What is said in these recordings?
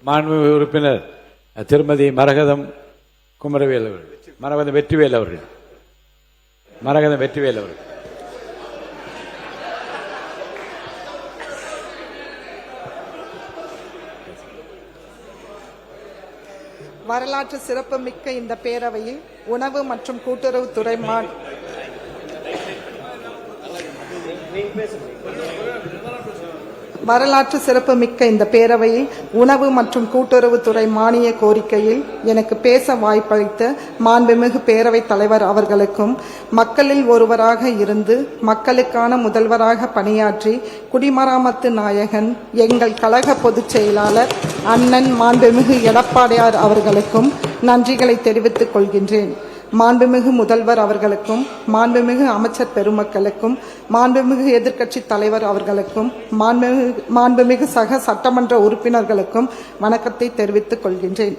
மாண்புமிகு உறுப்பினர் திருமதி மரகதம் குமரவேல் அவர்கள், மரகதம் வெற்றிவேல் அவர்கள், மரகதம் வெற்றிவேல் அவர்கள். வரலாற்று சிறப்புமிக்க இந்த பேரவையில் உணவு மற்றும் கூட்டுறவுத்துறை வரலாற்று சிறப்புமிக்க இந்த பேரவையில் உணவு மற்றும் கூட்டுறவுத்துறை மானிய கோரிக்கையில் எனக்கு பேச வாய்ப்பளித்த மாண்புமிகு பேரவைத் தலைவர் அவர்களுக்கும், மக்களில் ஒருவராக இருந்து மக்களுக்கான முதல்வராக பணியாற்றி குடிமராமத்து நாயகன் எங்கள் கழக பொதுச் செயலாளர் அண்ணன் மாண்புமிகு எடப்பாடியார் அவர்களுக்கும் நன்றிகளை தெரிவித்துக் கொள்கின்றேன். மாண்புமிகு முதல்வர் அவர்களுக்கும், மாண்புமிகு அமைச்சர் பெருமக்களுக்கும், மாண்புமிகு எதிர்க்கட்சி தலைவர் அவர்களுக்கும், மாண்புமிகு சக சட்டமன்ற உறுப்பினர்களுக்கும் வணக்கத்தை தெரிவித்துக் கொள்கின்றேன்.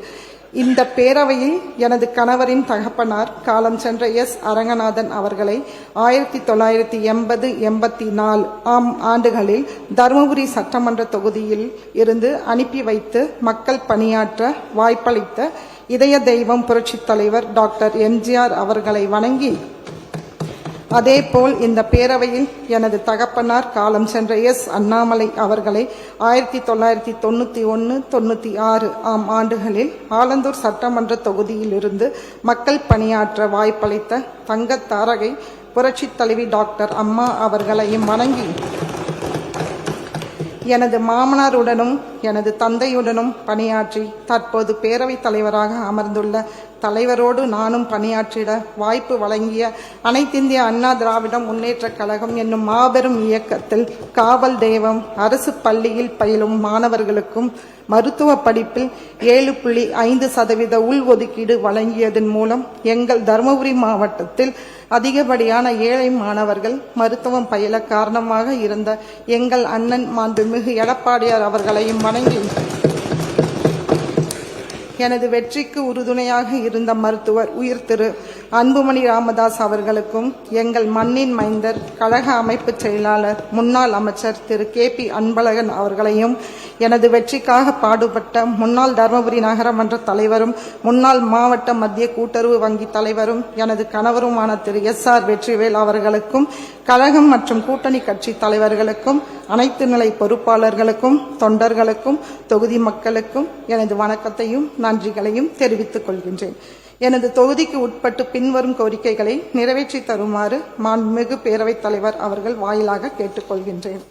இந்த பேரவையில் எனது கணவரின் தகப்பனார் காலம் சென்ற அரங்கநாதன் அவர்களை 1980-84 ஆண்டுகளில் தருமபுரி சட்டமன்ற தொகுதியில் இருந்து அனுப்பி வைத்து மக்கள் பணியாற்ற வாய்ப்பளித்த இதய தெய்வம் புரட்சித் தலைவர் டாக்டர் எம்ஜிஆர் அவர்களை வணங்கி, அதேபோல் இந்த பேரவையில் எனது தகப்பனார் காலம் சென்ற அண்ணாமலை அவர்களை 1991-96 ஆண்டுகளில் ஆலந்தூர் சட்டமன்ற தொகுதியிலிருந்து மக்கள் பணியாற்ற வாய்ப்பளித்த தங்க தாரகை புரட்சித் தலைவி டாக்டர் அம்மா அவர்களையும் வணங்கி, எனது மாமனாருடனும் எனது தந்தையுடனும் பணியாற்றி தற்போது பேரவைத் தலைவராக அமர்ந்துள்ள தலைவரோடு நானும் பணியாற்றிட வாய்ப்பு வழங்கிய அனைத்திந்திய அண்ணா திராவிட முன்னேற்றக் கழகம் என்னும் மாபெரும் இயக்கத்தில் காவல் தெய்வம் அரசு பள்ளியில் பயிலும் மாணவர்களுக்கும் மருத்துவ படிப்பில் 7.5% உள்ஒதுக்கீடு வழங்கியதன் மூலம் எங்கள் தருமபுரி மாவட்டத்தில் அதிகப்படியான ஏழை மாணவர்கள் மருத்துவம் பயில காரணமாக இருந்த எங்கள் அண்ணன் மாண்புமிகு எடப்பாடியார் அவர்களையும் வணங்கி, எனது வெற்றிக்கு உறுதுணையாக இருந்த மருத்துவர் உயிர் திரு அன்புமணி ராமதாஸ் அவர்களுக்கும், எங்கள் மண்ணின் மைந்தர் கழக அமைப்பு செயலாளர் முன்னாள் அமைச்சர் திரு KP அன்பழகன் அவர்களையும், எனது வெற்றிக்காக பாடுபட்ட முன்னாள் தருமபுரி நகரமன்ற தலைவரும் முன்னாள் மாவட்ட மத்திய கூட்டுறவு வங்கி தலைவரும் எனது கணவருமான திரு SR வெற்றிவேல் அவர்களுக்கும், கழகம் மற்றும் கூட்டணி கட்சி தலைவர்களுக்கும், அனைத்து நிலை பொறுப்பாளர்களுக்கும், தொண்டர்களுக்கும், தொகுதி மக்களுக்கும் எனது வணக்கத்தையும் நன்றிகளையும் தெரிவித்துக் கொள்கின்றேன். எனது தொகுதிக்கு உட்பட்டு பின்வரும் கோரிக்கைகளை நிறைவேற்றி தருமாறு மாண்புமிகு பேரவைத் தலைவர் அவர்கள் வாயிலாக கேட்டுக்கொள்கின்றேன்.